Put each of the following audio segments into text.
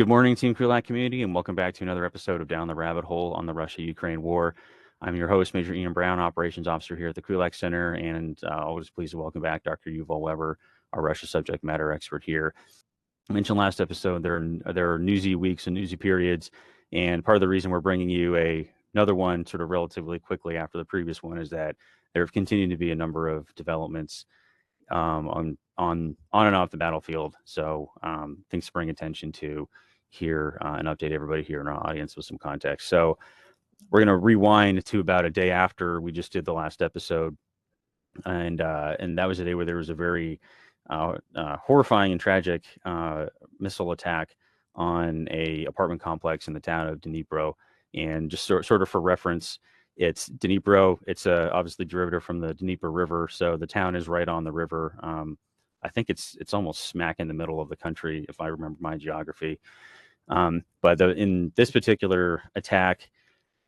Good morning, Team Krulak community, and welcome back to another episode of Down the Rabbit Hole on the Russia-Ukraine War. I'm your host, Major Ian Brown, Operations Officer here at the Krulak Center, and always pleased to welcome back Dr. Yuval Weber, our Russia subject matter expert here. I mentioned last episode there are newsy weeks and newsy periods, and part of the reason we're bringing you another one sort of relatively quickly after the previous one is that there have continued to be a number of developments on and off the battlefield. So things to bring attention to here and update everybody here in our audience with some context. So we're going to rewind to about a day after we just did the last episode, and that was a day where there was a very horrifying and tragic missile attack on a apartment complex in the town of Dnipro. And just sort of for reference, it's Dnipro. It's obviously derivative from the Dnipro River, so the town is right on the river. I think it's almost smack in the middle of the country, if I remember my geography. But in this particular attack,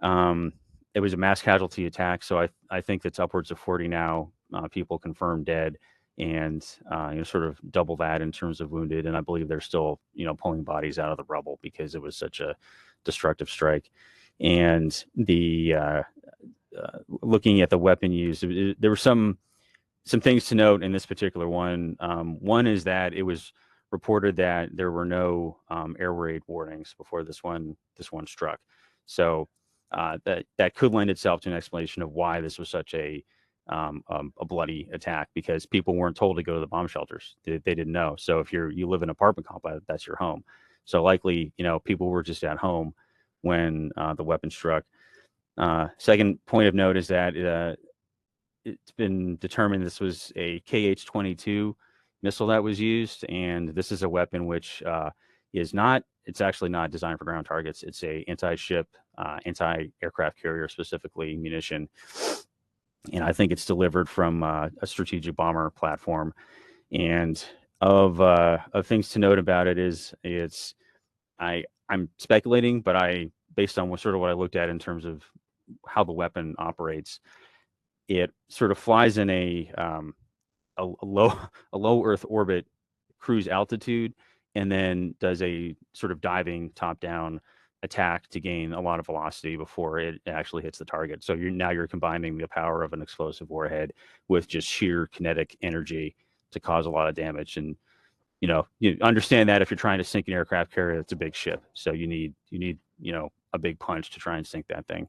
it was a mass casualty attack. So I think that's upwards of 40 now people confirmed dead, and sort of double that in terms of wounded. And I believe they're still pulling bodies out of the rubble because it was such a destructive strike. And the looking at the weapon used, there were some things to note in this particular one. One is that it was reported that there were no air raid warnings before this one struck. So that could lend itself to an explanation of why this was such a bloody attack, because people weren't told to go to the bomb shelters. They didn't know. So if you live in an apartment complex, that's your home. So likely, people were just at home when the weapon struck. Second point of note is that it's been determined this was a KH-22 missile that was used, and this is a weapon which it's actually not designed for ground targets. It's a anti-ship, anti-aircraft carrier specifically munition, and I think it's delivered from a strategic bomber platform. And of things to note about it is I'm speculating, but based on what I looked at in terms of how the weapon operates, it sort of flies in a low Earth orbit cruise altitude, and then does a sort of diving top-down attack to gain a lot of velocity before it actually hits the target. So you're combining the power of an explosive warhead with just sheer kinetic energy to cause a lot of damage. And you understand that if you're trying to sink an aircraft carrier, it's a big ship, so you need a big punch to try and sink that thing.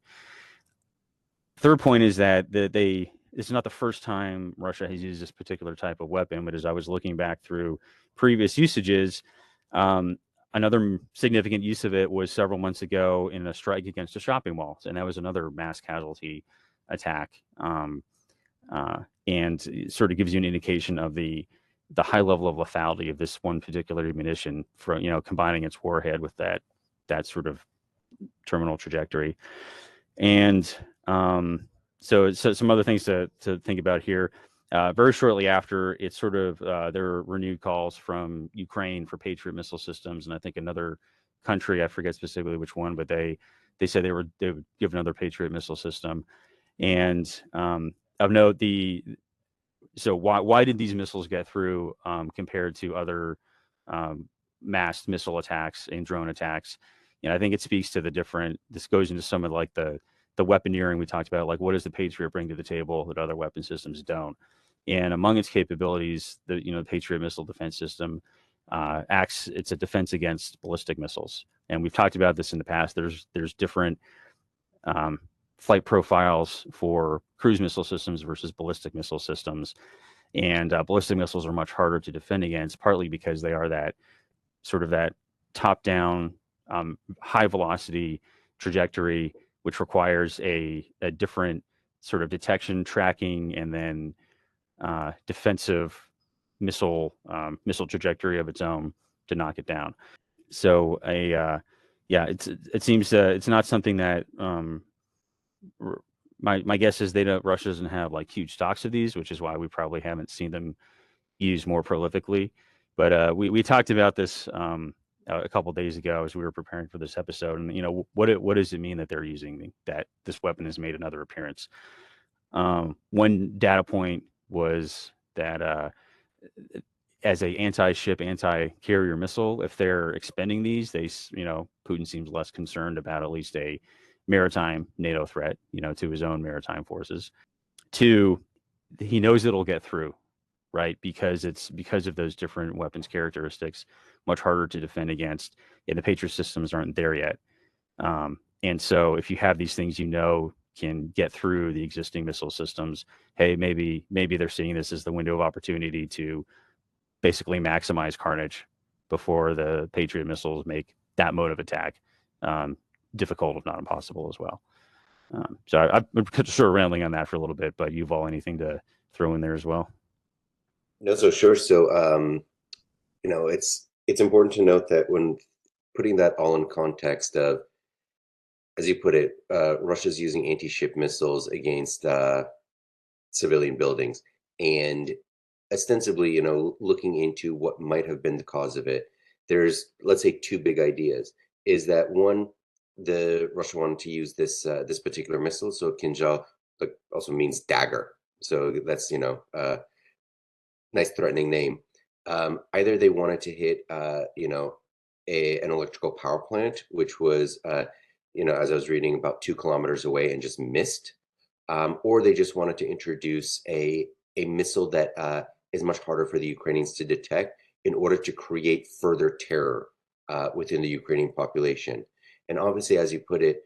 Third point is that it's not the first time Russia has used this particular type of weapon, but as I was looking back through previous usages, another significant use of it was several months ago in a strike against a shopping mall, and that was another mass casualty attack. And it sort of gives you an indication of the high level of lethality of this one particular munition, for combining its warhead with that sort of terminal trajectory. And so some other things to think about here. Very shortly after, it's sort of there were renewed calls from Ukraine for Patriot missile systems, and I think another country, I forget specifically which one, but they said they would give another Patriot missile system. And of note, so why did these missiles get through compared to other massed missile attacks and drone attacks? I think it speaks to the different. This goes into some of like the weaponeering we talked about, like what does the Patriot bring to the table that other weapon systems don't? And among its capabilities, the Patriot missile defense system it's a defense against ballistic missiles. And we've talked about this in the past. There's different flight profiles for cruise missile systems versus ballistic missile systems. And ballistic missiles are much harder to defend against, partly because they are that top-down, high velocity trajectory, which requires a different sort of detection, tracking, and then defensive missile trajectory of its own to knock it down. So it seems it's not something that my guess is Russia doesn't have like huge stocks of these, which is why we probably haven't seen them used more prolifically. But we talked about this a couple of days ago as we were preparing for this episode, and what does it mean that they're using that this weapon has made another appearance? One data point was that as a anti-ship, anti-carrier missile, if they're expending these, Putin seems less concerned about at least a maritime NATO threat, to his own maritime forces. Two, he knows it'll get through, right? Because of those different weapons characteristics, much harder to defend against, and the Patriot systems aren't there yet. And so if you have these things, can get through the existing missile systems, hey, maybe they're seeing this as the window of opportunity to basically maximize carnage before the Patriot missiles make that mode of attack difficult, if not impossible, as well. So I'm sort of rambling on that for a little bit, but Yuval, anything to throw in there as well? No, so sure. So, it's important to note that when putting that all in context of, as you put it, Russia's using anti-ship missiles against civilian buildings, and ostensibly, looking into what might have been the cause of it. There's, let's say, two big ideas. Is that one, the Russia wanted to use this particular missile, so Kinjal also means dagger. So that's nice threatening name. Either they wanted to hit an electrical power plant, which was as I was reading, about 2 kilometers away and just missed, or they just wanted to introduce a missile that is much harder for the Ukrainians to detect in order to create further terror within the Ukrainian population. And obviously, as you put it,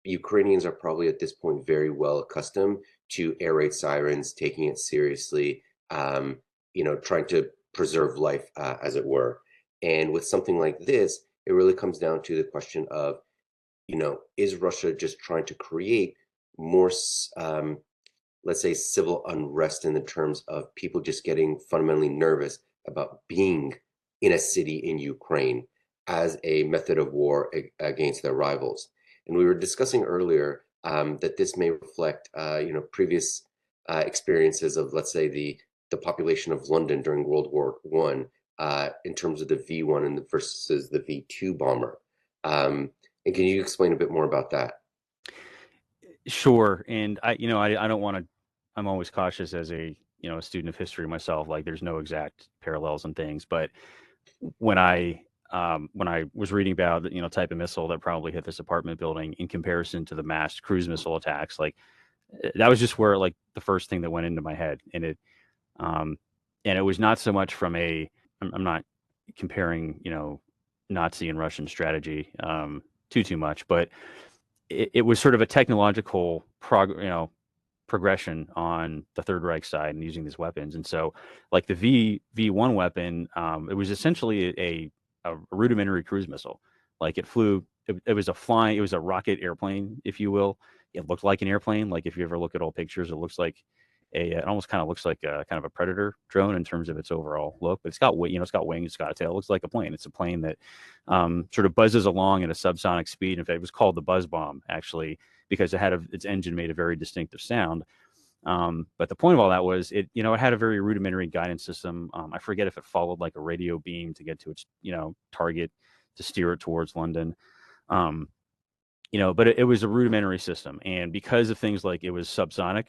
Ukrainians are probably at this point very well accustomed to air raid sirens, taking it seriously, trying to preserve life, as it were. And with something like this, it really comes down to the question of, is Russia just trying to create more, let's say, civil unrest in the terms of people just getting fundamentally nervous about being in a city in Ukraine as a method of war against their rivals? And we were discussing earlier that this may reflect, previous experiences of, let's say, the population of London during World War One, in terms of the V1 and versus the V2 bomber. And can you explain a bit more about that? Sure. And I don't want to. I'm always cautious as a student of history myself. Like, there's no exact parallels and things, but when I was reading about the type of missile that probably hit this apartment building in comparison to the massed cruise missile attacks, like that was just where like the first thing that went into my head, um, and it was not so much from I'm not comparing Nazi and Russian strategy too much, but it was sort of a technological progression on the Third Reich side and using these weapons. And so, like the V1 weapon, it was essentially a rudimentary cruise missile. Like it flew, it was a rocket airplane, if you will. It looked like an airplane. Like if you ever look at old pictures, it almost kind of looks like a kind of a Predator drone in terms of its overall look. But it's got it's got wings, it's got a tail. It looks like a plane. It's a plane that sort of buzzes along at a subsonic speed. In fact, it was called the Buzz Bomb, actually, because its engine made a very distinctive sound. But the point of all that was it had a very rudimentary guidance system. I forget if it followed like a radio beam to get to its target to steer it towards London. Um, but it was a rudimentary system, and because of things like it was subsonic,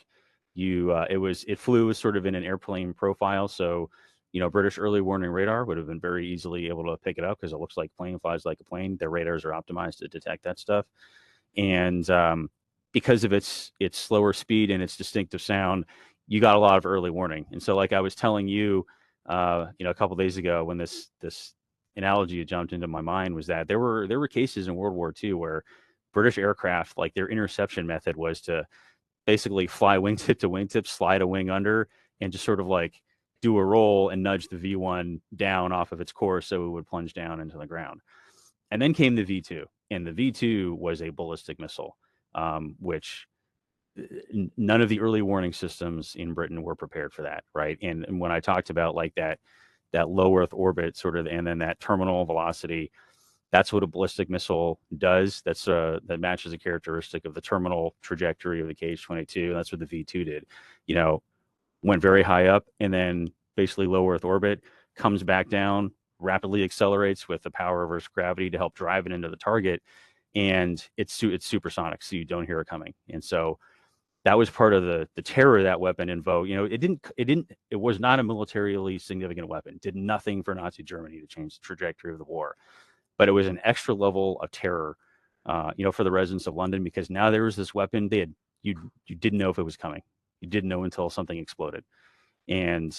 it flew sort of in an airplane profile. So British early warning radar would have been very easily able to pick it up because it looks like plane, flies like a plane. Their radars are optimized to detect that stuff, and because of its slower speed and its distinctive sound, you got a lot of early warning. And so, like I was telling you, a couple of days ago, when this analogy had jumped into my mind, was that there were cases in World War II where British aircraft, like their interception method was to basically fly wingtip to wingtip, slide a wing under, and just sort of like do a roll and nudge the V1 down off of its course so it would plunge down into the ground. And then came the V2, and the V2 was a ballistic missile, which none of the early warning systems in Britain were prepared for that, right? And when I talked about like that low Earth orbit sort of, and then that terminal velocity, that's what a ballistic missile does. That matches a characteristic of the terminal trajectory of the KH-22. That's what the V2 did. Went very high up and then basically low Earth orbit, comes back down, rapidly accelerates with the power of Earth's gravity to help drive it into the target, and it's supersonic, so you don't hear it coming. And so that was part of the terror of that weapon invoked. It was not a militarily significant weapon. It did nothing for Nazi Germany to change the trajectory of the war, but it was an extra level of terror, for the residents of London, because now there was this weapon you didn't know if it was coming. You didn't know until something exploded. And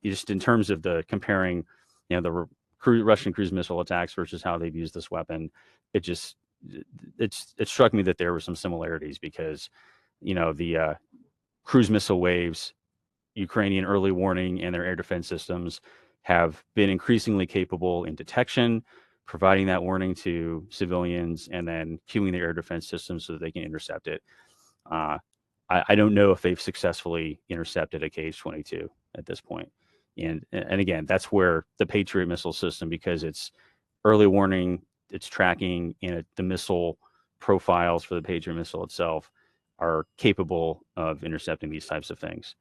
just in terms of the comparing, the Russian cruise missile attacks versus how they've used this weapon, it just it struck me that there were some similarities, because the cruise missile waves, Ukrainian early warning, and their air defense systems have been increasingly capable in detection, providing that warning to civilians, and then cueing their air defense systems so that they can intercept it. Uh, I don't know if they've successfully intercepted a KH-22 at this point. And again, that's where the Patriot missile system, because it's early warning, it's tracking, and the missile profiles for the Patriot missile itself are capable of intercepting these types of things.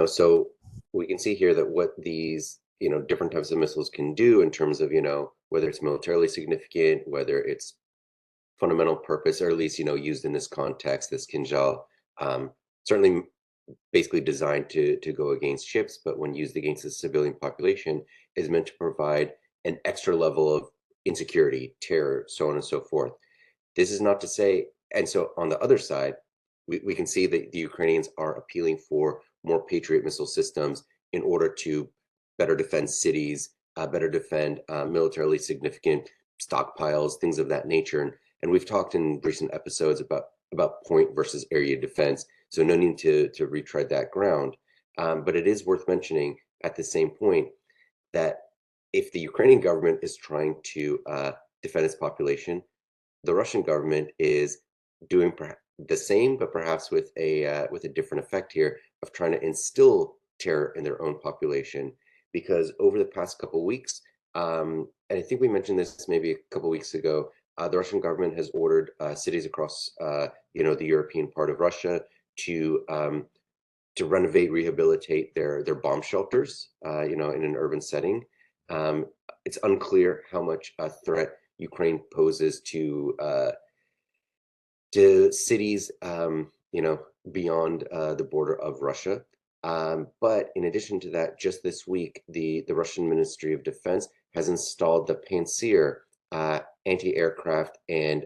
So we can see here that what these, different types of missiles can do in terms of, whether it's militarily significant, whether it's fundamental purpose, or at least, used in this context, this Kinjal, certainly basically designed to go against ships, but when used against the civilian population, is meant to provide an extra level of insecurity, terror, so on and so forth. This is not to say, and so on the other side, we can see that the Ukrainians are appealing for more Patriot missile systems in order to better defend cities, better defend militarily significant stockpiles, things of that nature. And we've talked in recent episodes about point versus area defense, so no need to retread that ground. But it is worth mentioning at the same point that if the Ukrainian government is trying to defend its population, the Russian government is doing the same, but perhaps with a different effect here of trying to instill terror in their own population. Because over the past couple of weeks, and I think we mentioned this maybe a couple of weeks ago, the Russian government has ordered cities across the European part of Russia to renovate, rehabilitate their bomb shelters, in an urban setting. It's unclear how much a threat Ukraine poses to cities, beyond the border of Russia. But in addition to that, just this week, the Russian Ministry of Defense has installed the Pantsir anti-aircraft and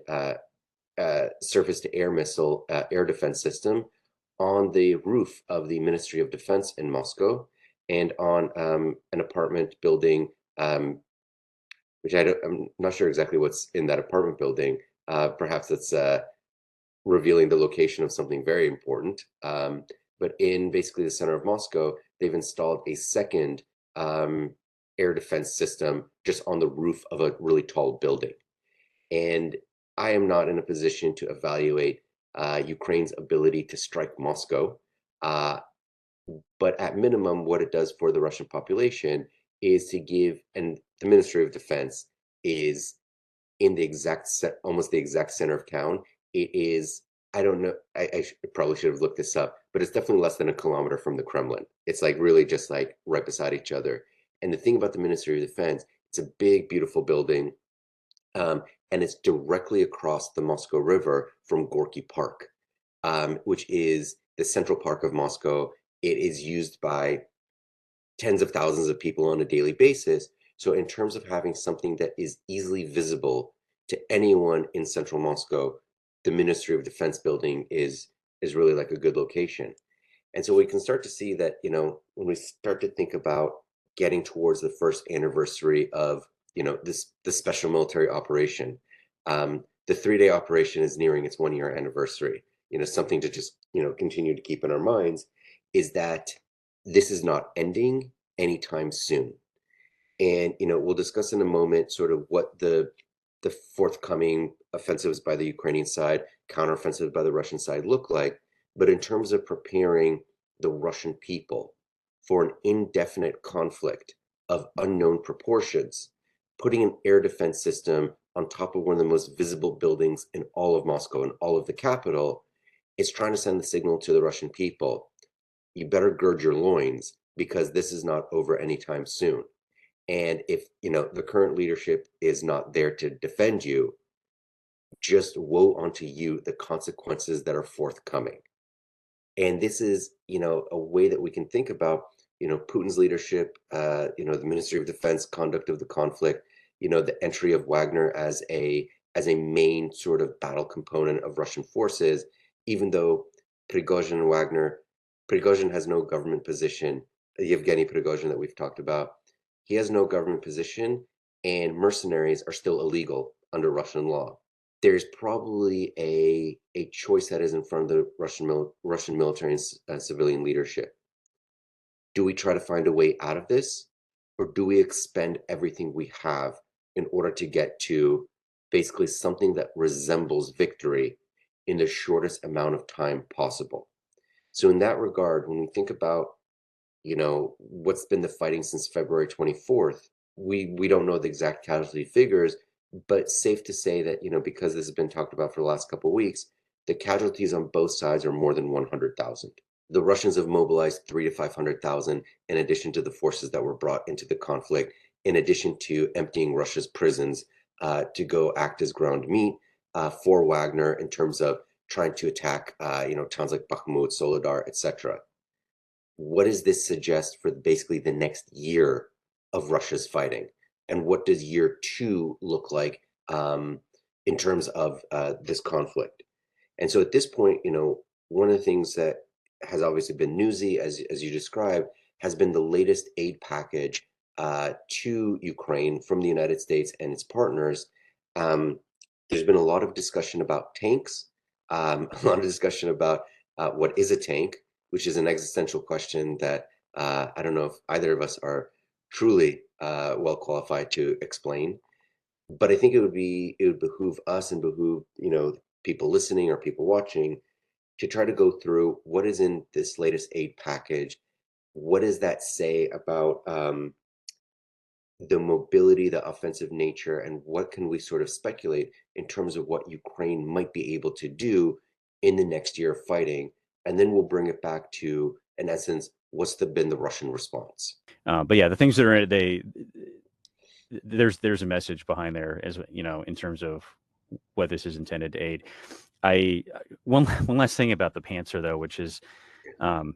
surface-to-air missile air defense system on the roof of the Ministry of Defense in Moscow, and on an apartment building, which I'm not sure exactly what's in that apartment building. Perhaps it's revealing the location of something very important. But in basically the center of Moscow, they've installed a second air defense system just on the roof of a really tall building. And I am not in a position to evaluate Ukraine's ability to strike Moscow. But at minimum, what it does for the Russian population is to give, and the Ministry of Defense is in the almost the exact center of town. It is, I don't know, I probably should have looked this up, but it's definitely less than a kilometer from the Kremlin. It's like really just like right beside each other. And the thing about the Ministry of Defense, it's a big, beautiful building, and it's directly across the Moscow River from Gorky Park, which is the central park of Moscow. It is used by tens of thousands of people on a daily basis. So in terms of having something that is easily visible to anyone in central Moscow, the Ministry of Defense building is really like a good location. And so we can start to see that, when we start to think about getting towards the first anniversary of, this special military operation, the 3-day operation is nearing its 1-year anniversary. Something to just, continue to keep in our minds is that this is not ending anytime soon. And, we'll discuss in a moment sort of what the forthcoming offensives by the Ukrainian side, counteroffensive by the Russian side look like. But in terms of preparing the Russian people for an indefinite conflict of unknown proportions, putting an air defense system on top of one of the most visible buildings in all of Moscow and all of the capital, is trying to send the signal to the Russian people: you better gird your loins, because this is not over anytime soon. And if the current leadership is not there to defend you, just woe unto you the consequences that are forthcoming. And this is, a way that we can think about, Putin's leadership, the Ministry of Defense conduct of the conflict, the entry of Wagner as a main sort of battle component of Russian forces, even though Prigozhin and Wagner, Prigozhin has no government position. Yevgeny Prigozhin that we've talked about, he has no government position, and mercenaries are still illegal under Russian law. There's probably a choice that is in front of the Russian military and civilian leadership. Do we try to find a way out of this, or do we expend everything we have in order to get to basically something that resembles victory in the shortest amount of time possible? So in that regard, when we think about, what's been the fighting since February 24th, we don't know the exact casualty figures, but safe to say that, because this has been talked about for the last couple of weeks, the casualties on both sides are more than 100,000. The Russians have mobilized 3 to 500,000 in addition to the forces that were brought into the conflict, in addition to emptying Russia's prisons to go act as ground meat for Wagner in terms of trying to attack, towns like Bakhmut, Soledar, etc. What does this suggest for basically the next year of Russia's fighting? And what does year two look like in terms of this conflict? And so at this point, one of the things that has obviously been newsy, as you described, has been the latest aid package to Ukraine from the United States and its partners. Um, there's been a lot of discussion about tanks, a lot of discussion about what is a tank, which is an existential question that I don't know if either of us are truly well qualified to explain. But I think it would behoove us and behoove people listening or people watching to try to go through what is in this latest aid package. What does that say about the mobility, the offensive nature, and what can we sort of speculate in terms of what Ukraine might be able to do in the next year of fighting? And then we'll bring it back to, in essence, what's been the Russian response? But yeah, the things that are there's a message behind there, as in terms of what this is intended to aid. I one last thing about the Panzer though, which is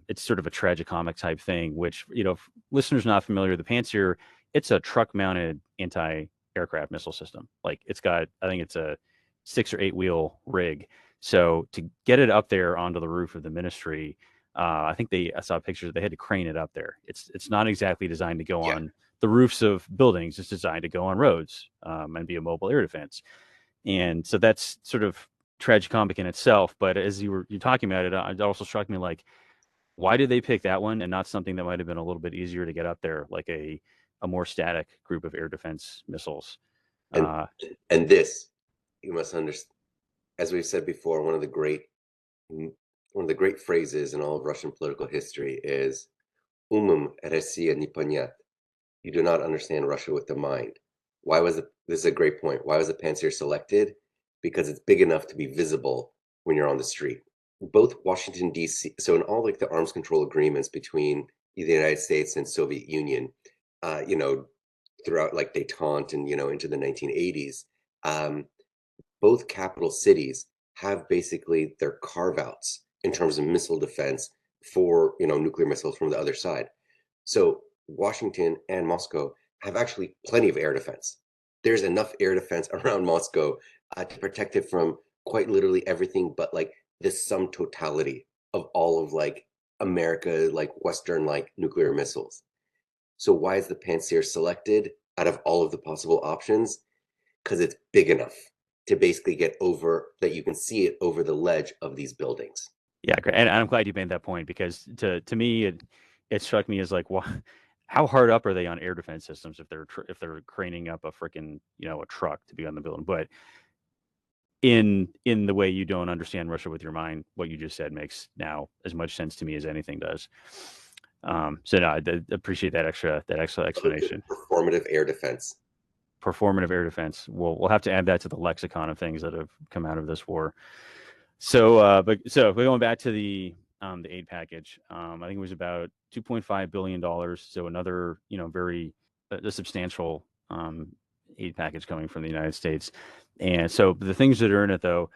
it's sort of a tragicomic type thing. Which if listeners not familiar, the Panzer, it's a truck-mounted anti-aircraft missile system. Like I think it's a 6 or 8 wheel rig. So to get it up there onto the roof of the ministry, I think I saw pictures. They had to crane it up there. It's not exactly designed to go Yeah. on the roofs of buildings. It's designed to go on roads and be a mobile air defense. And so that's sort of tragicomic in itself. But as you're talking about it, it also struck me like, why did they pick that one and not something that might have been a little bit easier to get up there, like a more static group of air defense missiles? And Uh, and this, you must understand, as we've said before, one of the great phrases in all of Russian political history is "Umum Россия не понят." You do not understand Russia with the mind. This is a great point. Why was the Panzer selected? Because it's big enough to be visible when you're on the street. Both Washington, D.C., so in all like the arms control agreements between the United States and Soviet Union, uh, you know, throughout like detente and, into the 1980s, um, both capital cities have basically their carve outs in terms of missile defense for, nuclear missiles from the other side. So Washington and Moscow have actually plenty of air defense. There's enough air defense around Moscow to protect it from quite literally everything, but like the sum totality of all of like America, like Western like nuclear missiles. So why is the Panzer selected out of all of the possible options? Because it's big enough to basically get over that you can see it over the ledge of these buildings. yeah, great. And I'm glad you made that point because to me it struck me as like, well, how hard up are they on air defense systems if they're craning up a freaking a truck to be on the building? But in the way you don't understand Russia with your mind, what you just said makes now as much sense to me as anything does. So no, I appreciate that extra explanation. Performative air defense. Performative air defense. We'll have to add that to the lexicon of things that have come out of this war. So, but we're going back to the aid package. I think it was about $2.5 billion. So another very a substantial aid package coming from the United States. And so the things that are in it though,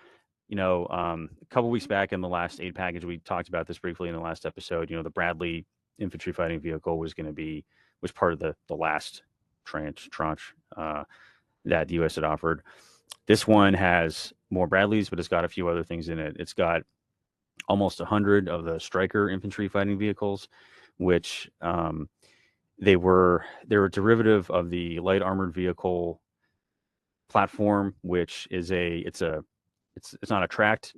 a couple weeks back in the last aid package, we talked about this briefly in the last episode. The Bradley infantry fighting vehicle was part of the last tranche that the U.S. had offered. This one has more Bradleys, but it's got a few other things in it. It's got almost 100 of the Stryker infantry fighting vehicles, which they're a derivative of the light armored vehicle platform, which is it's not a tracked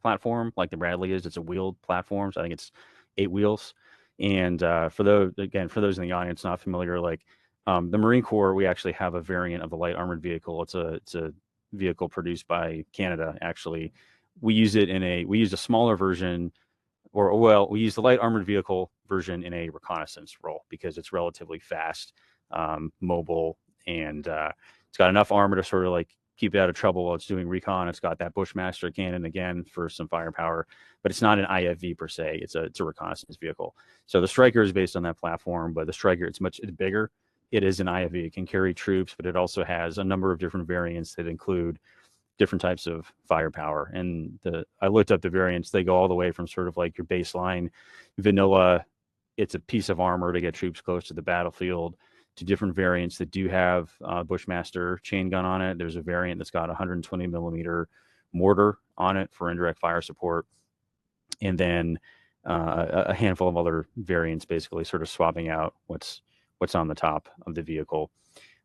platform like the Bradley is. It's a wheeled platform. So I think it's 8 wheels. And for those in the audience not familiar, like the Marine Corps, we actually have a variant of the light armored vehicle. It's a vehicle produced by Canada. Actually, we use a smaller version, we use the light armored vehicle version in a reconnaissance role because it's relatively fast, mobile, and it's got enough armor to sort of like keep it out of trouble while it's doing recon. It's got that Bushmaster cannon again for some firepower, but it's not an IFV per se. It's a reconnaissance vehicle. So the Stryker is based on that platform, but the Stryker it's bigger. It is an IFV. It can carry troops, but it also has a number of different variants that include different types of firepower. And I looked up the variants. They go all the way from sort of like your baseline vanilla, it's a piece of armor to get troops close to the battlefield, to different variants that do have Bushmaster chain gun on it. There's a variant that's got 120 millimeter mortar on it for indirect fire support. And then a handful of other variants, basically sort of swapping out what's on the top of the vehicle.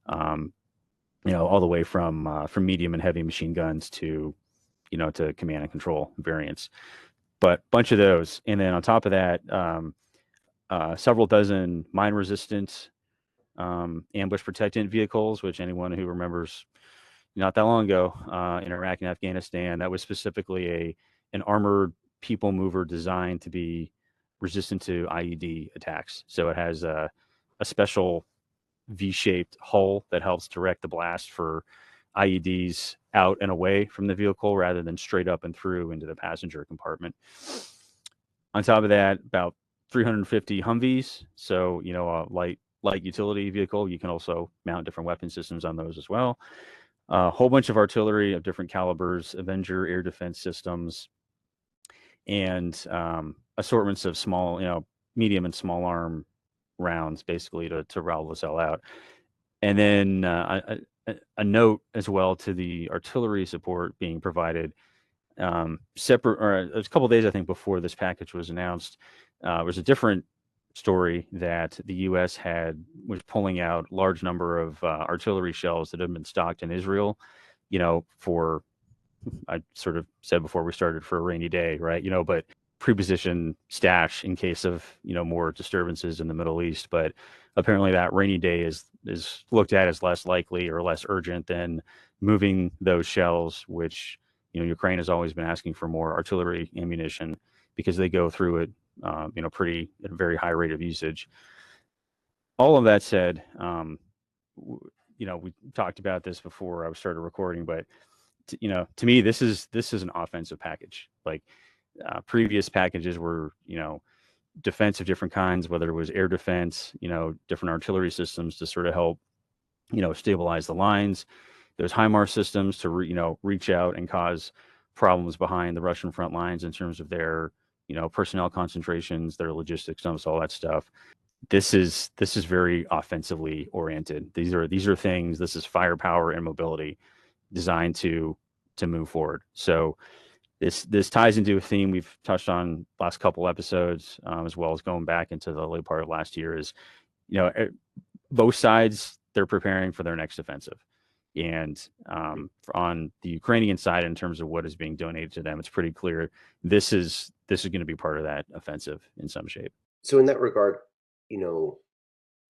All the way from medium and heavy machine guns to command and control variants. But bunch of those, and then on top of that, several dozen mine resistant ambush protectant vehicles, which anyone who remembers not that long ago in Iraq and Afghanistan, that was specifically an armored people mover designed to be resistant to IED attacks. So it has a special V-shaped hull that helps direct the blast for IEDs out and away from the vehicle rather than straight up and through into the passenger compartment. On top of that, about 350 Humvees. So, a light utility vehicle. You can also mount different weapon systems on those as well. A whole bunch of artillery of different calibers, Avenger air defense systems, and assortments of small, medium and small arm rounds, basically to roll this all out. And then a note as well to the artillery support being provided. Separate, or a couple of days, I think, before this package was announced, was a different story that the U.S. was pulling out large number of artillery shells that had been stocked in Israel, for, I sort of said before we started, for a rainy day, right? But preposition stash in case of more disturbances in the Middle East. But apparently that rainy day is looked at as less likely or less urgent than moving those shells, which Ukraine has always been asking for more artillery ammunition because they go through it pretty at a very high rate of usage. All of that said, we talked about this before I started recording, but to me this is an offensive package. Like previous packages were, defense of different kinds, whether it was air defense, different artillery systems to sort of help, stabilize the lines. There's HIMARS systems to, reach out and cause problems behind the Russian front lines in terms of their, personnel concentrations, their logistics, all that stuff. This is very offensively oriented. These are things. This is firepower and mobility designed to move forward. So this ties into a theme we've touched on last couple episodes, as well as going back into the late part of last year. Is both sides, they're preparing for their next offensive, and on the Ukrainian side, in terms of what is being donated to them, it's pretty clear this is going to be part of that offensive in some shape. So in that regard,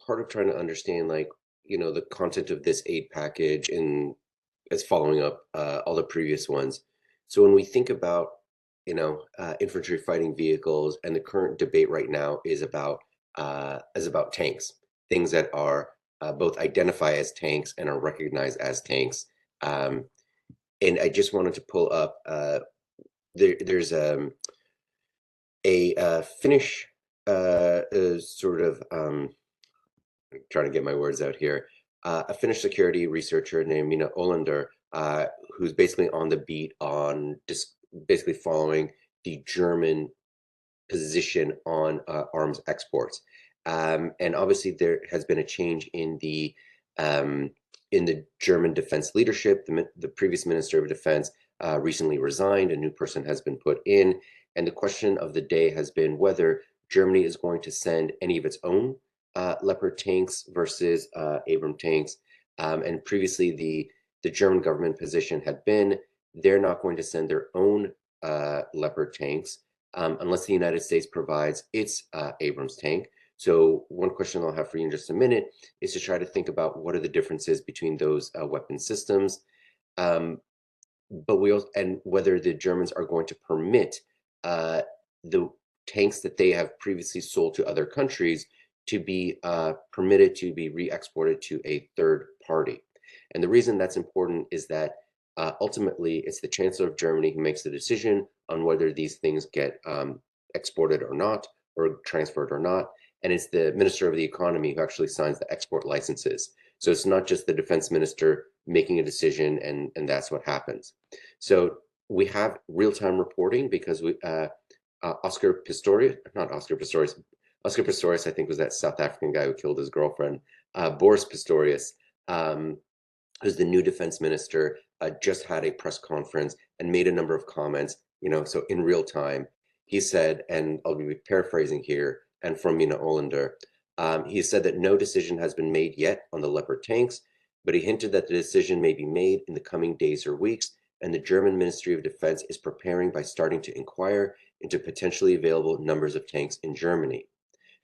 part of trying to understand, like, the content of this aid package and as following up all the previous ones. So when we think about, infantry fighting vehicles, and the current debate right now is about tanks, things that are both identify as tanks and are recognized as tanks. And I just wanted to pull up. There's a Finnish sort of. I'm trying to get my words out here. A Finnish security researcher named Mina Olander, who's basically on the beat on basically following the German position on arms exports. And obviously, there has been a change um, in the German defense leadership. The previous Minister of Defense recently resigned. A new person has been put in, and the question of the day has been whether Germany is going to send any of its own Leopard tanks versus Abram tanks. And previously, the German government position had been they're not going to send their own Leopard tanks unless the United States provides its Abrams tank. So one question I'll have for you in just a minute is to try to think about what are the differences between those weapon systems, but we also, and whether the Germans are going to permit the tanks that they have previously sold to other countries to be permitted to be re-exported to a third party. And the reason that's important is that ultimately it's the Chancellor of Germany who makes the decision on whether these things get exported or not, or transferred or not. And it's the Minister of the Economy who actually signs the export licenses. So it's not just the defense minister making a decision and that's what happens. So we have real-time reporting because Oscar Pistorius, not Oscar Pistorius, Oscar Pistorius, I think, was that South African guy who killed his girlfriend. Boris Pistorius, who's the new defense minister, just had a press conference and made a number of comments, so in real time. He said, and I'll be paraphrasing here, and from Mina Olander, he said that no decision has been made yet on the Leopard tanks, but he hinted that the decision may be made in the coming days or weeks, and the German Ministry of Defense is preparing by starting to inquire into potentially available numbers of tanks in Germany.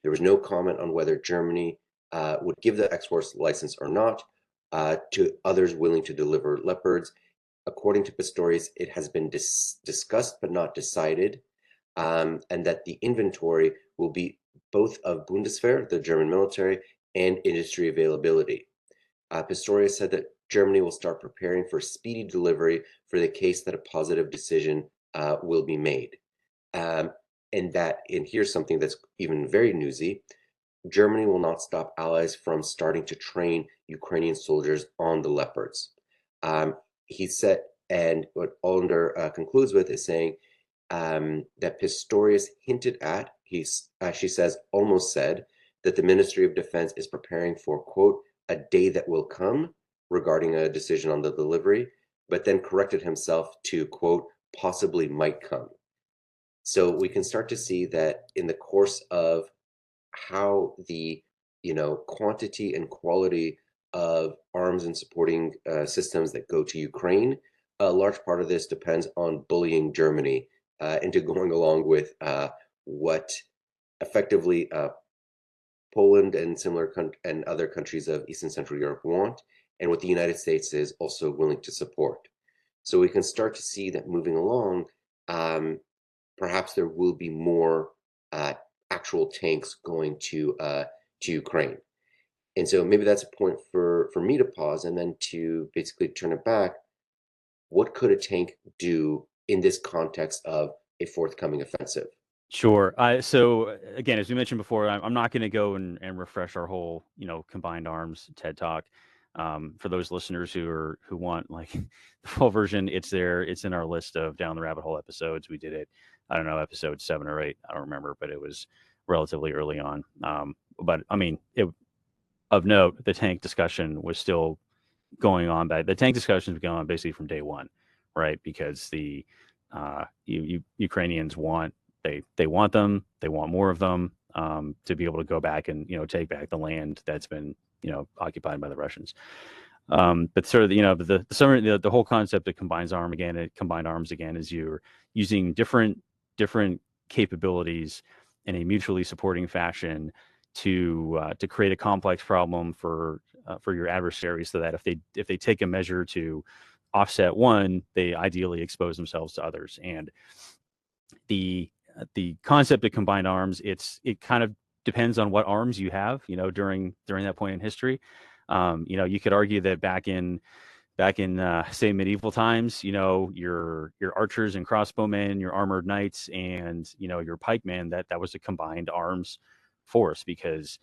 There was no comment on whether Germany would give the export license or not to others willing to deliver Leopards. According to Pistorius, it has been discussed but not decided, and that the inventory will be both of Bundeswehr, the German military, and industry availability. Pistorius said that Germany will start preparing for speedy delivery for the case that a positive decision will be made. And here's something that's even very newsy, Germany will not stop allies from starting to train Ukrainian soldiers on the Leopards. He said, and what Olander concludes with is saying that Pistorius hinted at, she says, almost said, that the Ministry of Defense is preparing for, quote, a day that will come regarding a decision on the delivery, but then corrected himself to, quote, possibly might come. So we can start to see that in the course of how the quantity and quality of arms and supporting systems that go to Ukraine, a large part of this depends on bullying Germany into going along with what effectively Poland and and other countries of East and Central Europe want, and what the United States is also willing to support. So we can start to see that moving along, perhaps there will be more actual tanks going to Ukraine. And so maybe that's a point for me to pause and then to basically turn it back. What could a tank do in this context of a forthcoming offensive? Sure. So again, as we mentioned before, I'm not going to go and refresh our whole, combined arms TED talk. For those listeners who want like the full version, it's there. It's in our list of Down the Rabbit Hole episodes. We did it, I don't know, episode 7 or 8. I don't remember, but it was relatively early on. But I mean, of note, the tank discussion was still going on. The tank discussion was going on basically from day one, right? Because the Ukrainians want they want them, they want more of them to be able to go back and take back the land that's been occupied by the Russians. But sort of the whole concept of combined arms again is you're using different capabilities in a mutually supporting fashion to create a complex problem for your adversaries, so that if they take a measure to offset one, they ideally expose themselves to others. And the concept of combined arms, it kind of depends on what arms you have, during that point in history. You could argue that back in say medieval times, your archers and crossbowmen, your armored knights, and your pikemen, that was a combined arms force, because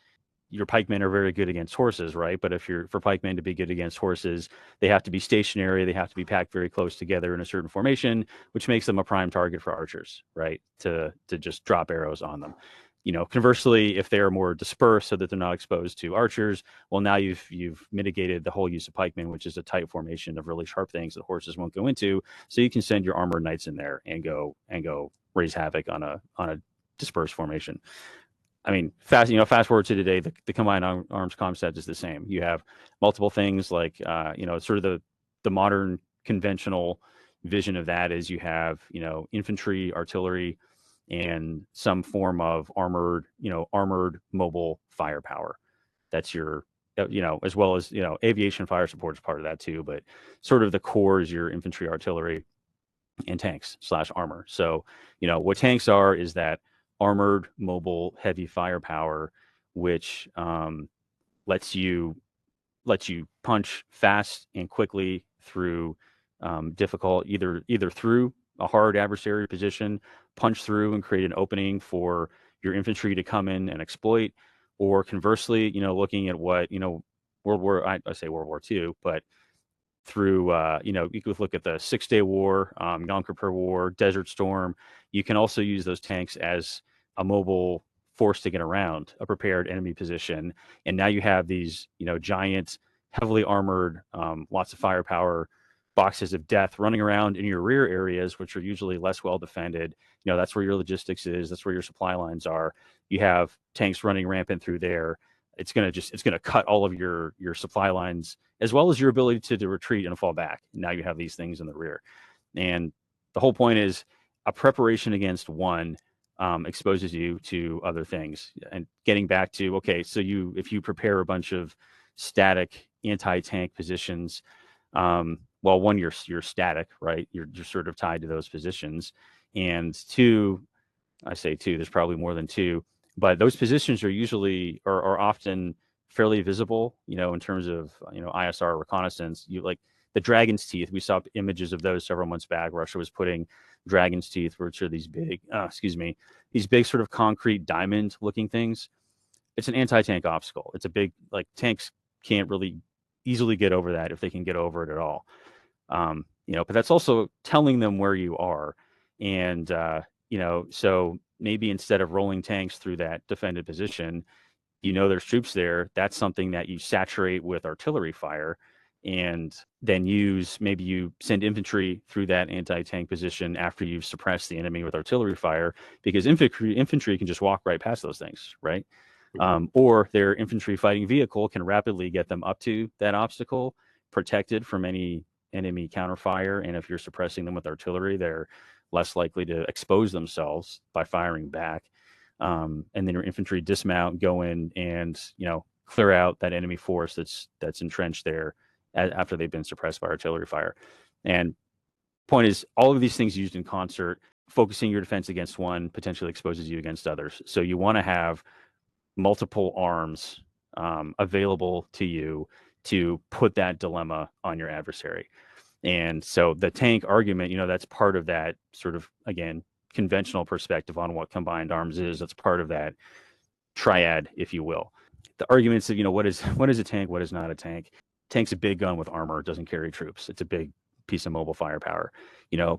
your pikemen are very good against horses, right? But for pikemen to be good against horses, they have to be stationary, they have to be packed very close together in a certain formation, which makes them a prime target for archers, right? To just drop arrows on them. Conversely, if they are more dispersed so that they're not exposed to archers, well, now you've mitigated the whole use of pikemen, which is a tight formation of really sharp things that horses won't go into. So you can send your armored knights in there and go raise havoc on a dispersed formation. I mean, fast forward to today, the combined arms concept is the same. You have multiple things like, sort of the modern conventional vision of that is you have, infantry, artillery, and some form of armored mobile firepower. That's your, as well as, aviation fire support is part of that too. But sort of the core is your infantry, artillery, and tanks / armor. So, what tanks are is that armored, mobile, heavy firepower, which lets you punch fast and quickly through difficult either through a hard adversary position, punch through and create an opening for your infantry to come in and exploit, or conversely, looking at what I say World War II, but through you could look at the 6-Day War, Yom Kippur War, Desert Storm. You can also use those tanks as a mobile force to get around a prepared enemy position, and now you have these giant, heavily armored, lots of firepower boxes of death running around in your rear areas, which are usually less well defended. That's where your logistics is. That's where your supply lines are. You have tanks running rampant through there. It's gonna cut all of your supply lines as well as your ability to retreat and fall back. Now you have these things in the rear, and the whole point is a preparation against one exposes you to other things. And getting back to, okay, so if you prepare a bunch of static anti-tank positions, well, one, you're static, right? You're sort of tied to those positions, and two, I say two, there's probably more than two, but those positions are often fairly visible, in terms of, ISR reconnaissance. You like the Dragon's Teeth. We saw images of those several months back. Russia was putting Dragon's Teeth, which are these big, these big sort of concrete diamond looking things. It's an anti-tank obstacle. It's a big, like, tanks can't really easily get over that if they can get over it at all. But that's also telling them where you are. And, so maybe instead of rolling tanks through that defended position, there's troops there. That's something that you saturate with artillery fire, and then maybe you send infantry through that anti-tank position after you've suppressed the enemy with artillery fire, because infantry can just walk right past those things, right? Or their infantry fighting vehicle can rapidly get them up to that obstacle, protected from any enemy counterfire. And if you're suppressing them with artillery, they're less likely to expose themselves by firing back. And then your infantry dismount, go in, and clear out that enemy force that's entrenched there after they've been suppressed by artillery fire. And point is, all of these things used in concert, focusing your defense against one potentially exposes you against others. So you want to have multiple arms available to you to put that dilemma on your adversary. And so the tank argument, that's part of that sort of, again, conventional perspective on what combined arms is. That's part of that triad, if you will. The arguments of, what is a tank, what is not a tank. Tank's a big gun with armor, it doesn't carry troops. It's a big piece of mobile firepower,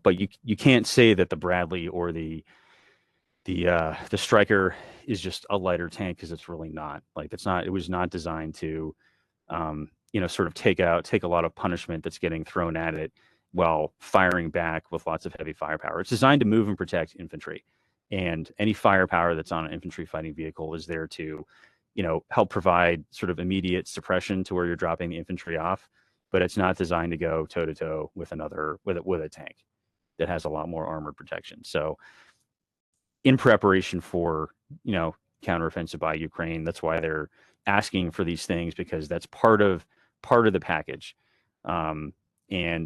but you can't say that the Bradley or the Striker is just a lighter tank, because it's really not. Like, it was not designed to sort of take a lot of punishment that's getting thrown at it while firing back with lots of heavy firepower. It's designed to move and protect infantry, and any firepower that's on an infantry fighting vehicle is there to help provide sort of immediate suppression to where you're dropping the infantry off. But it's not designed to go toe to toe with a tank that has a lot more armored protection. So in preparation for counteroffensive by Ukraine, that's why they're asking for these things, because that's part of the package. And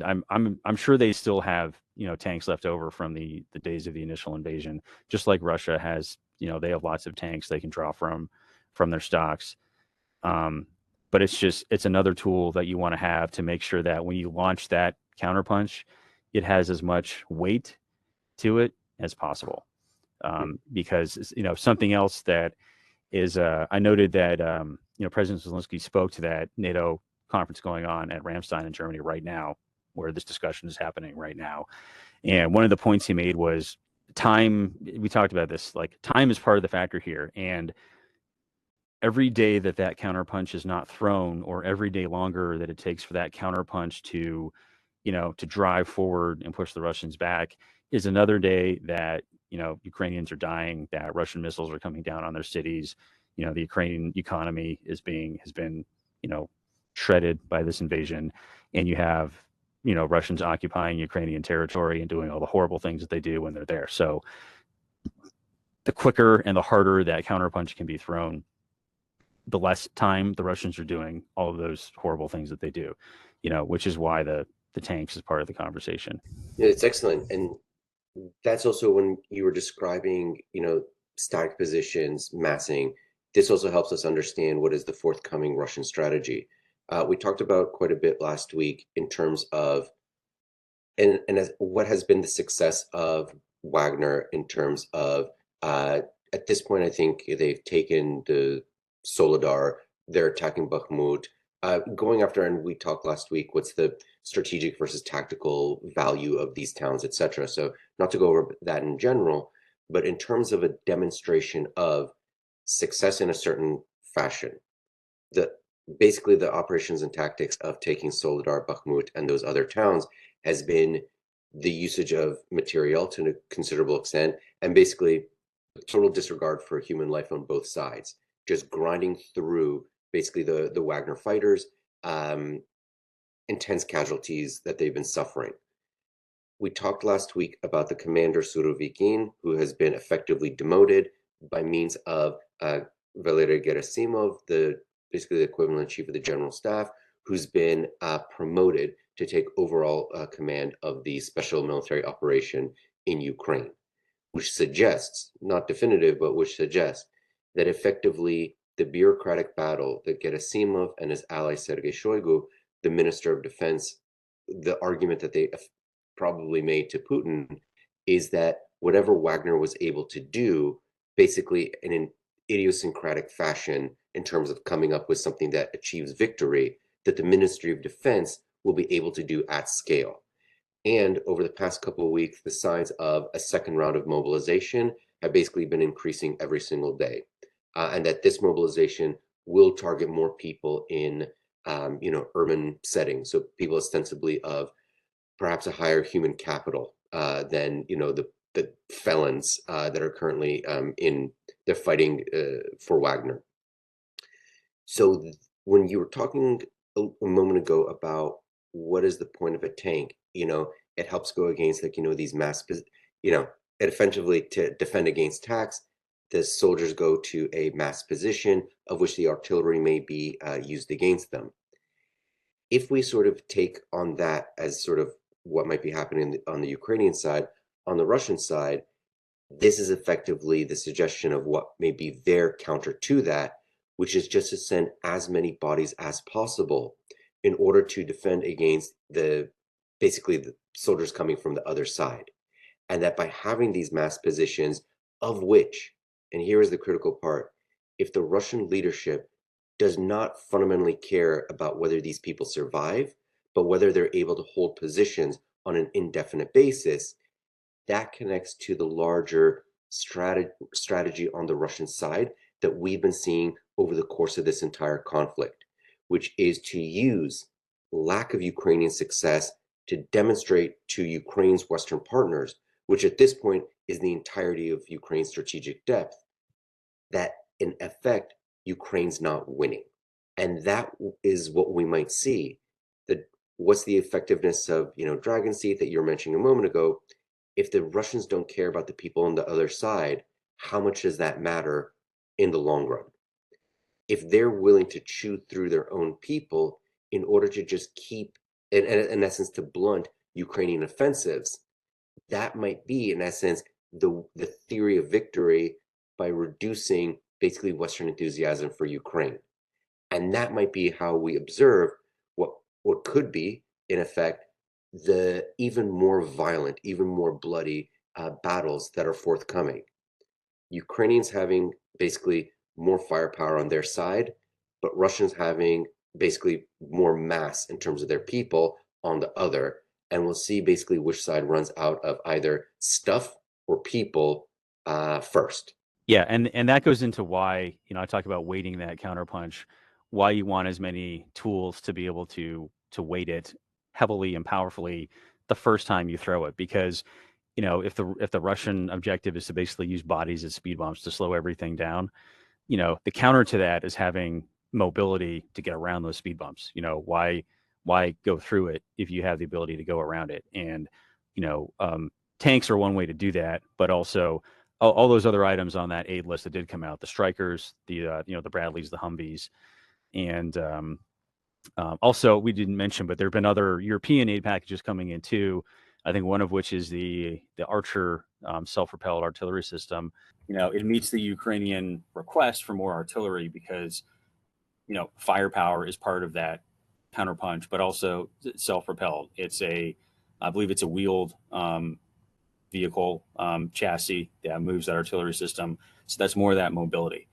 I'm sure they still have tanks left over from the days of the initial invasion, just like Russia has. They have lots of tanks they can draw from their stocks. But it's another tool that you want to have to make sure that when you launch that counterpunch, it has as much weight to it as possible. Because something else that is I noted that President Zelensky spoke to that NATO conference going on at Ramstein in Germany right now, where this discussion is happening right now. And one of the points he made was time. We talked about this, like time is part of the factor here, and every day that that counterpunch is not thrown, or every day longer that it takes for that counterpunch to, to drive forward and push the Russians back, is another day that Ukrainians are dying, that Russian missiles are coming down on their cities. The Ukrainian economy has been shredded by this invasion, and you have Russians occupying Ukrainian territory and doing all the horrible things that they do when they're there. So the quicker and the harder that counterpunch can be thrown, the less time the Russians are doing all of those horrible things that they do, which is why the tanks is part of the conversation. Yeah, it's excellent. And that's also when you were describing, static positions, massing. This also helps us understand what is the forthcoming Russian strategy. We talked about quite a bit last week in terms of and as what has been the success of Wagner in terms of at this point, I think they've taken the Solidar, they're attacking Bakhmut, going after, and we talked last week, what's the strategic versus tactical value of these towns, etc. So not to go over that in general, but in terms of a demonstration of success in a certain fashion, the basically the operations and tactics of taking Solidar, Bakhmut, and those other towns has been the usage of material to a considerable extent, and basically total disregard for human life on both sides, just grinding through basically the Wagner fighters, intense casualties that they've been suffering. We talked last week about the commander Surovikin, who has been effectively demoted by means of Valery Gerasimov, basically the equivalent chief of the general staff, who's been promoted to take overall command of the special military operation in Ukraine, which suggests, not definitive, but which suggests that effectively the bureaucratic battle that Gerasimov and his ally Sergei Shoigu, the Minister of Defense, the argument that they probably made to Putin is that whatever Wagner was able to do, basically in an idiosyncratic fashion in terms of coming up with something that achieves victory, that the Ministry of Defense will be able to do at scale. And over the past couple of weeks, the signs of a second round of mobilization have basically been increasing every single day. And that this mobilization will target more people in, urban settings. So people ostensibly of perhaps a higher human capital than, the felons that are currently they're fighting for Wagner. So when you were talking a moment ago about what is the point of a tank, it helps go against these it effectively to defend against attacks. The soldiers go to a mass position of which the artillery may be used against them. If we sort of take on that as sort of what might be happening on the Ukrainian side, on the Russian side, this is effectively the suggestion of what may be their counter to that, which is just to send as many bodies as possible in order to defend against basically the soldiers coming from the other side. And that by having these mass positions, of which, and here is the critical part, if the Russian leadership does not fundamentally care about whether these people survive, but whether they're able to hold positions on an indefinite basis, that connects to the larger strategy on the Russian side that we've been seeing over the course of this entire conflict, which is to use lack of Ukrainian success to demonstrate to Ukraine's Western partners, which at this point is the entirety of Ukraine's strategic depth, that in effect, Ukraine's not winning. And that is what we might see. What's the effectiveness of, Dragon Seed that you were mentioning a moment ago? If the Russians don't care about the people on the other side, how much does that matter in the long run? If they're willing to chew through their own people in order to just keep, in essence, to blunt Ukrainian offensives, that might be, in essence, the theory of victory by reducing basically Western enthusiasm for Ukraine. And that might be how we observe what could be, in effect, the even more violent, even more bloody battles that are forthcoming. Ukrainians having basically more firepower on their side, but Russians having basically more mass in terms of their people on the other. And we'll see basically which side runs out of either stuff or people first. Yeah, and that goes into why, I talk about weighting that counterpunch, why you want as many tools to be able to weight it heavily and powerfully the first time you throw it. Because, if the Russian objective is to basically use bodies as speed bumps to slow everything down, the counter to that is having mobility to get around those speed bumps. Why go through it if you have the ability to go around it? And you know, um, tanks are one way to do that, but also all those other items on that aid list that did come out, the Strikers, the Bradleys, the Humvees, and also we didn't mention, but there have been other European aid packages coming in too. I think one of which is the Archer self-propelled artillery system. It meets the Ukrainian request for more artillery because firepower is part of that counterpunch, but also self-propelled. I believe it's a wheeled vehicle chassis that moves that artillery system. So that's more of that mobility.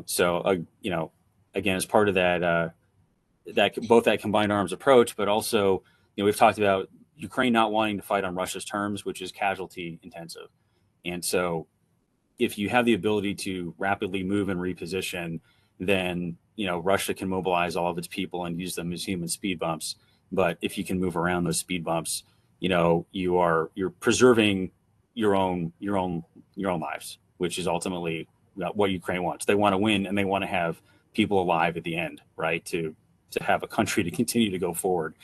So again, as part of that both that combined arms approach, but also we've talked about Ukraine not wanting to fight on Russia's terms, which is casualty intensive, and so if you have the ability to rapidly move and reposition, then Russia can mobilize all of its people and use them as human speed bumps. But if you can move around those speed bumps, you're preserving your own lives, which is ultimately what Ukraine wants. They want to win and they want to have people alive at the end, right? To have a country to continue to go forward.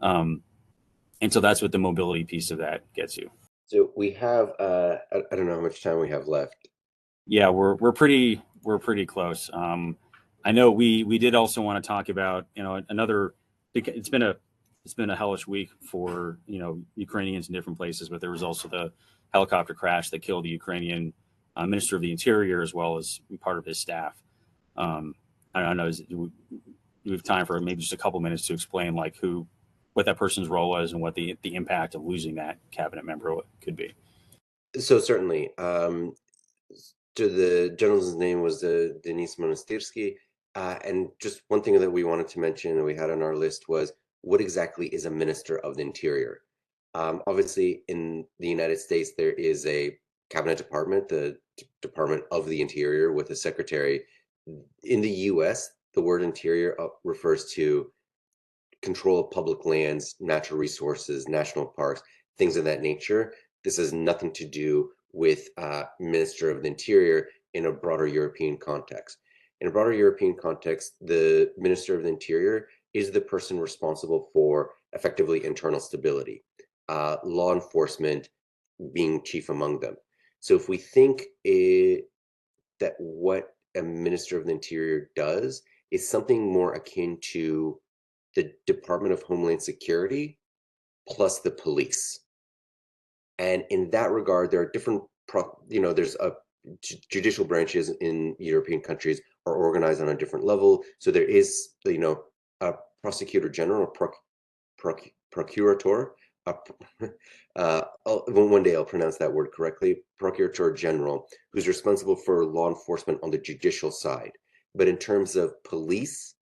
And so that's what the mobility piece of that gets you. So we have I don't know how much time we have left. Yeah, we're pretty close. I know we did also want to talk about another. It's been a hellish week for Ukrainians in different places, but there was also the helicopter crash that killed the Ukrainian Minister of the Interior as well as part of his staff. I don't know. Do we have time for maybe just a couple minutes to explain what that person's role was and what the impact of losing that cabinet member could be? So certainly, the general's name was Denis Monastyrsky. And just one thing that we wanted to mention and we had on our list was what exactly is a minister of the interior? Obviously, in the United States, there is a cabinet department, the Department of the Interior, with a secretary. In the US, the word interior refers to control of public lands, natural resources, national parks, things of that nature. This has nothing to do with Minister of the Interior in a broader European context. In a broader European context, the Minister of the Interior is the person responsible for effectively internal stability, law enforcement being chief among them. So if we think that what a Minister of the Interior does is something more akin to the Department of Homeland Security plus the police. And in that regard, there are different, there's a judicial branches in European countries are organized on a different level. So there is, a prosecutor general, procurator. One day I'll pronounce that word correctly. Procurator general, who's responsible for law enforcement on the judicial side. But in terms of police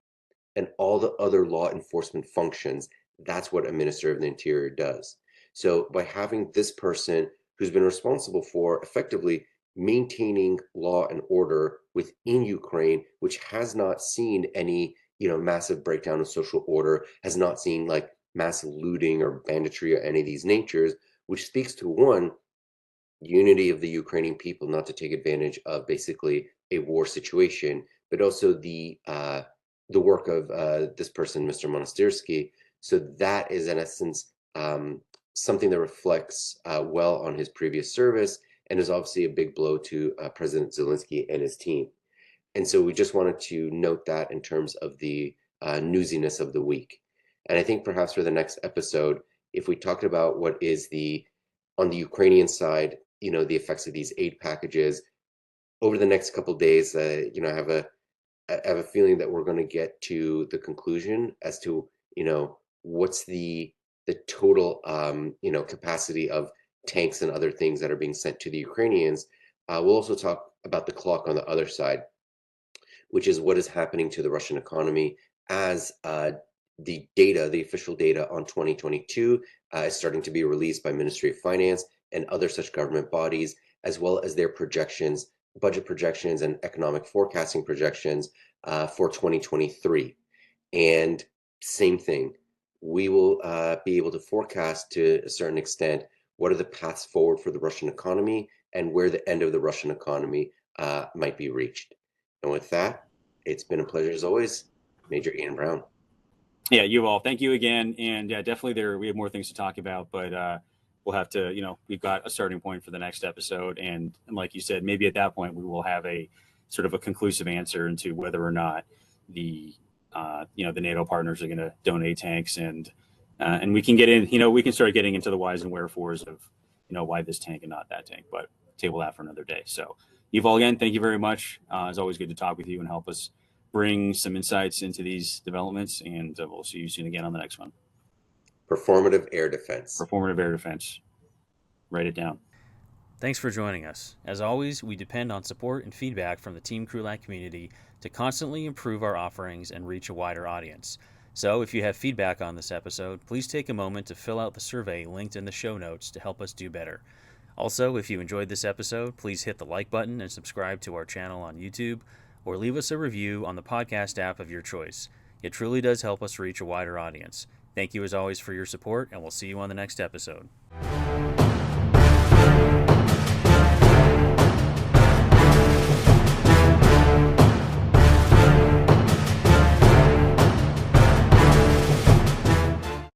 and all the other law enforcement functions, that's what a minister of the interior does. So by having this person who's been responsible for effectively maintaining law and order within Ukraine, which has not seen any, massive breakdown of social order, has not seen like massive looting or banditry or any of these natures, which speaks to one, unity of the Ukrainian people, not to take advantage of basically a war situation, but also the work of this person, Mr. Monastyrsky. So that is in essence something that reflects well on his previous service and is obviously a big blow to President Zelensky and his team. And so we just wanted to note that in terms of the newsiness of the week. And I think perhaps for the next episode, if we talked about what is on the Ukrainian side, the effects of these aid packages over the next couple of days, I have a feeling that we're going to get to the conclusion as to, what's the total, capacity of tanks and other things that are being sent to the Ukrainians. We'll also talk about the clock on the other side. which is what is happening to the Russian economy as the official data on 2022 is starting to be released by Ministry of Finance and other such government bodies, as well as their projections, budget projections, and economic forecasting projections for 2023. And same thing, we will be able to forecast to a certain extent what are the paths forward for the Russian economy and where the end of the Russian economy might be reached. And with that, it's been a pleasure as always, Major Ian Brown. Yeah, Yuval, thank you again. And yeah, definitely we have more things to talk about, but we'll have to, we've got a starting point for the next episode. And like you said, maybe at that point we will have a sort of a conclusive answer into whether or not the NATO partners are going to donate tanks, and we can get in, we can start getting into the whys and wherefores of, why this tank and not that tank, but table that for another day. So Yuval, again, thank you very much. It's always good to talk with you and help us bring some insights into these developments, and we'll see you soon again on the next one. Performative air defense. Performative air defense. Write it down. Thanks for joining us. As always, we depend on support and feedback from the Team Krulak community to constantly improve our offerings and reach a wider audience. So if you have feedback on this episode, please take a moment to fill out the survey linked in the show notes to help us do better. Also, if you enjoyed this episode, please hit the like button and subscribe to our channel on YouTube, or leave us a review on the podcast app of your choice. It truly does help us reach a wider audience. Thank you as always for your support, and we'll see you on the next episode.